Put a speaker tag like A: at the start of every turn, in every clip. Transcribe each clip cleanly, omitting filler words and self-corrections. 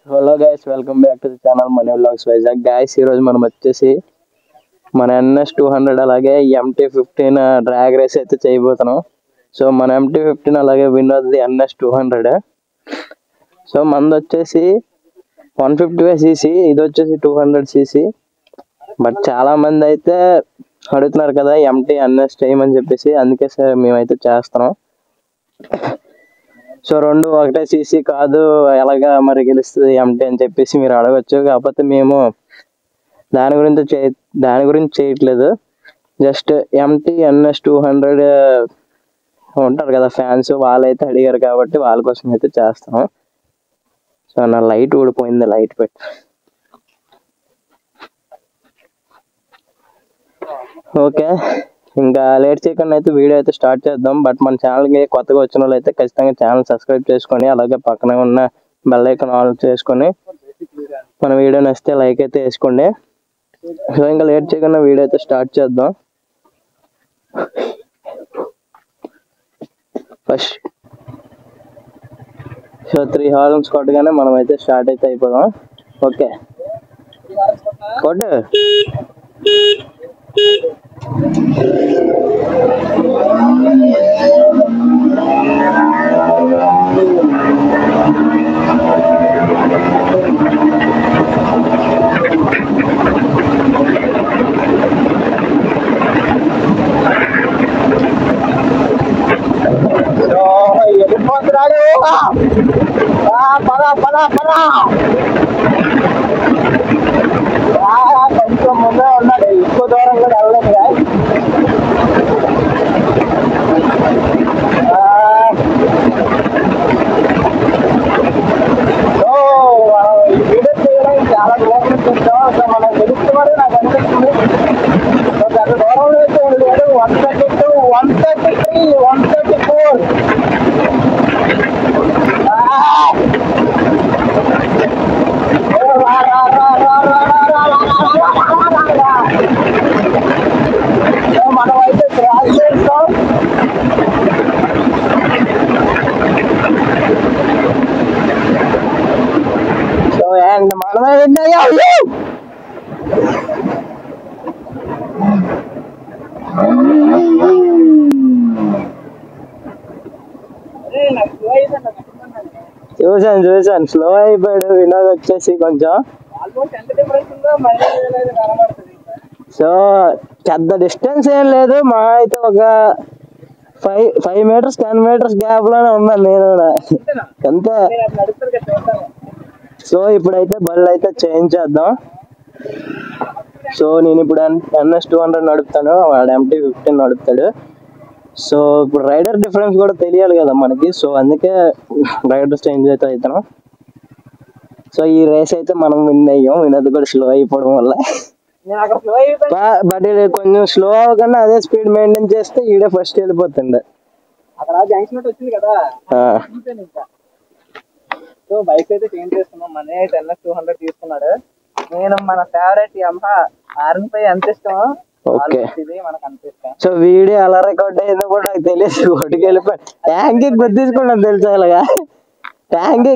A: Hello guys, welcome back to the channel money vlogs Vizag. Guys ఈరోజు మనం వచ్చేసి మన NS200 అలాగే MT-15 డ్రాగ్ రేస్ అయితే చేయబోతున్నాం. సో మన MT-15 అలాగే వినోద్ NS200. సో మనది వచ్చేసి 155cc, ఇది వచ్చేసి 200cc. బట్ చాలా మంది అయితే అడుగుతున్నారు కదా MT-NS చేయమని చెప్పేసి, అందుకే సార్ మేమైతే చేస్తున్నాం. సో రెండు ఒకటే సీసీ కాదు, ఎలాగా మరి గెలుస్తుంది MT అని చెప్పేసి మీరు అడగచ్చు. కాకపోతే మేము దాని గురించి చేయట్లేదు. జస్ట్ MT-NS200 ఉంటారు కదా ఫ్యాన్స్, వాళ్ళైతే అడిగారు కాబట్టి వాళ్ళ కోసం అయితే చేస్తాం. సో నా లైట్ ఊడిపోయింది, లైట్ పెట్టి. ఓకే, ఇంకా లేట్ చేయకుండా అయితే వీడియో అయితే స్టార్ట్ చేద్దాం. బట్ మన ఛానల్కి కొత్తగా వచ్చిన వాళ్ళు అయితే ఖచ్చితంగా ఛానల్ సబ్స్క్రైబ్ చేసుకొని, అలాగే పక్కనే ఉన్న బెల్ ఐకాన్ ఆన్ చేసుకొని, మన వీడియో నచ్చితే లైక్ అయితే వేసుకోండి. సో ఇంకా లేట్ చేయకుండా వీడియో అయితే స్టార్ట్ చేద్దాం. ఫస్ట్ సో 3 హార్న్స్ కొట్టగానే మనం అయితే స్టార్ట్ అయితే అయిపోదాం. ఓకే కొట్టు. కొంచెం ముందే ఉన్నాడు, ఎక్కువ దూరం కూడా వెళ్ళలేదు. వీడియో చేయడానికి చాలా దూరం చూస్తాం. సో మనం తెలుసుకోవాలి నాకు అనిపిస్తుంది. సో గత దూరంలో అయితే లేదు, 132, 133, 134. మనం అయితే క్రాష్ చేస్తాం. సో అండ్ మనమే విన్నాయా. చూసాను స్లో అయిపోయాడు వినోద్ వచ్చేసి కొంచెం. సో పెద్ద డిస్టెన్స్ ఏం లేదు, మా అయితే ఒక 5 meters 10 meters గ్యాప్ లోనే ఉన్నాను నేను అంతే. సో ఇప్పుడైతే బళ్ళు అయితే చేంజ్ చేద్దాం. సో నేను ఇప్పుడు NS200 నడుపుతాను, వాడు MT-15 నడుపుతాడు. సో ఇప్పుడు రైడర్ డిఫరెన్స్ కూడా తెలియాలి కదా మనకి. సో అందుకే రైడర్ చేంజ్ అయితే అవుతాను. సో ఈ రేస్ అయితే మనం విన్ అయ్యాం, వినోద్ కూడా స్లో అయిపోవడం వల్ల. బట్ కొంచెం స్లో అవ్వకుండా అదే స్పీడ్ మెయింటైన్ చేస్తే ఈడే ఫస్ట్ వెళ్ళిపోతుండే.
B: సో బైక్ అయితే చేంజ్ చేస్తున్నాం. మన NS200 తీసుకున్నాడు. నేను మన ఫేవరెట్ Yamaha R5 ఎంత ఇష్టమో మనకు అనిపిస్తాం.
A: సో వీడియో అలా రికార్డ్ అయిందో కూడా నాకు తెలియదు, ఒకటికి వెళ్ళిపోయి ట్యాంక్ గుర్తించుకున్నాను తెలుసా. ఇలాగా ట్యాంక్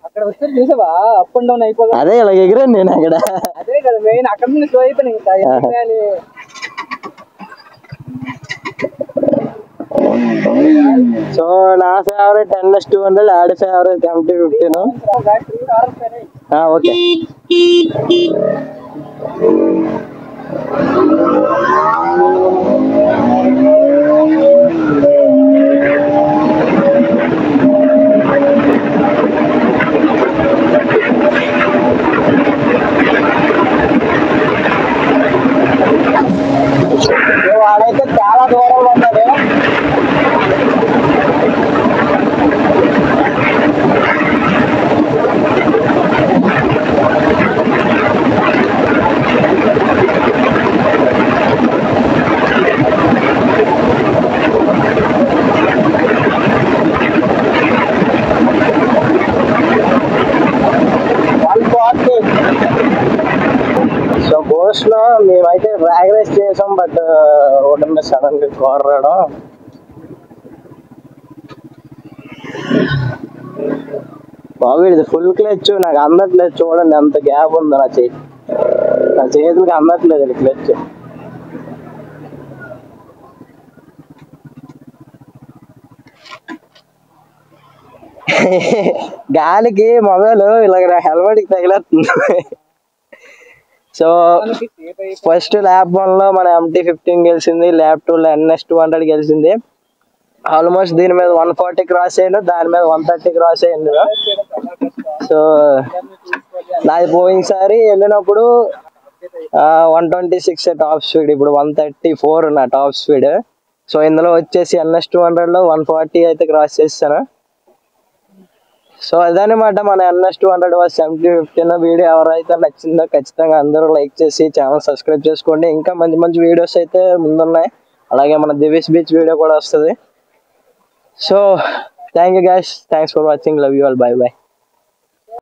B: అక్కడ వస్తే చూసావా, అప్ అండ్ డౌన్ అయిపోతుంది.
A: అదే ఇలా ఎగిరాను నేను అక్కడ.
B: అదే కదా మెయిన్, అక్కడ నుండి స్లో అయిపోయినాయి.
A: సో నా ఫేవరెట్ NS200, ఆడి ఫేవరెట్ MT-15. ఓకే
B: వాడైతే చాలా దూరంలో ఉన్నాడు.
A: సో గోస్ట్ లో మేమైతే డ్రాగ్ రేస్ చేసాం. బట్ రోడ్డు మీద సడన్ గా కార్ రావడం, బాబు ఇది ఫుల్ క్లచ్, నాకు అందట్లేదు చూడండి, అంత గ్యాప్ ఉంది నా చేతులకి అందట్లేదు ఇది క్లచ్. గాలికి మొబైల్ ఇలాగ నా హెల్మెట్కి తగిలేస్తుంది. సో ఫస్ట్ ల్యాబ్ 1లో మన MT-15 గెలిచింది, ల్యాబ్ 2లో NS200 గెలిచింది. ఆల్మోస్ట్ దీని మీద 140 క్రాస్ అయ్యాను, దాని మీద 130 క్రాస్ అయ్యాను. సో నాది పోయినసారి వెళ్ళినప్పుడు 126 టాప్ స్పీడ్, ఇప్పుడు 134 నా టాప్ స్పీడ్. సో ఇందులో వచ్చేసి NS200లో 140 అయితే క్రాస్ చేస్తాను. సో అదనమాట మన NS200 వర్సెస్ MT-15 వీడియో. ఎవరైతే నచ్చిందో ఖచ్చితంగా అందరూ లైక్ చేసి ఛానల్ సబ్స్క్రైబ్ చేసుకోండి. ఇంకా మంచి మంచి వీడియోస్ అయితే ముందున్నాయి, అలాగే మన దివిస్ బీచ్ వీడియో కూడా వస్తుంది. So thank you guys, thanks for watching, love you all, by by.